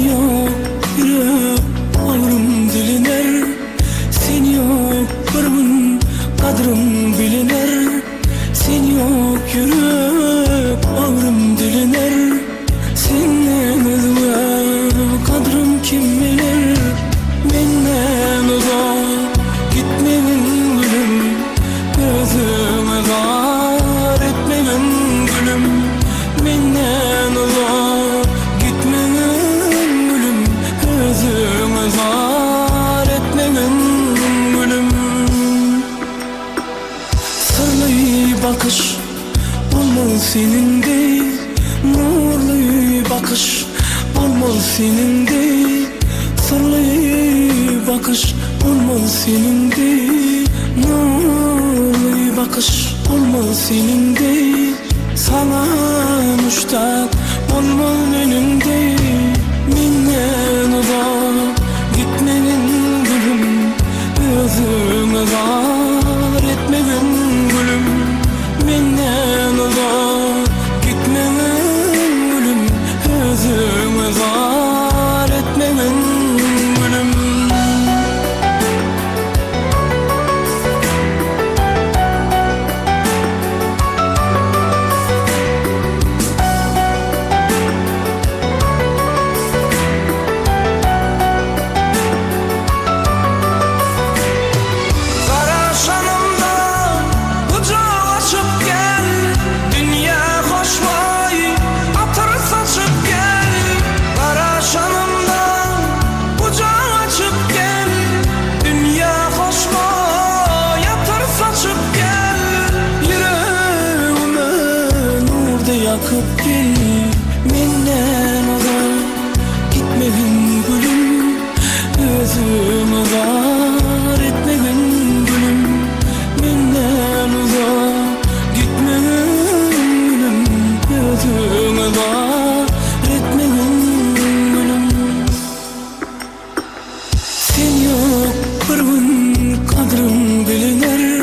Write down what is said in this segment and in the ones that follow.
yok yürek ağrım diliner, sen yok ömrüm kadrım biliner. Sen yok yürek ağrım diliner, senden özgür kadrım kim bilir. Menden uzak gitmegin gülüm, gözüme zar etmegin gülüm. Menden uzak gitmegin gülüm, gözüme zar etmegin gülüm. Sırlı bakış olmaz senin de, nurlu bakış olmaz senin de. Sırlı bakış olmaz senin de, nurlu bakış olmaz senin de. Sana müştak olmaz benim de. Menden uzak gitmenin gülüm, gözüme zar etmegin gülüm. Menden uzak gitmenin gülüm, gözüme zar etmegin gülüm. Yakıp gel, menden uzak gitmegin gülüm, gözüme zar etmegin gülüm. Menden uzak gitmegin gülüm, gözüme zar etmegin gülüm. Sen yok bir gün kadrım biliner,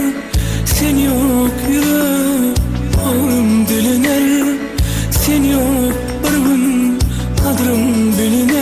sen yok yürek ağrım diliner. Sen yok bir gün kadrım biliner.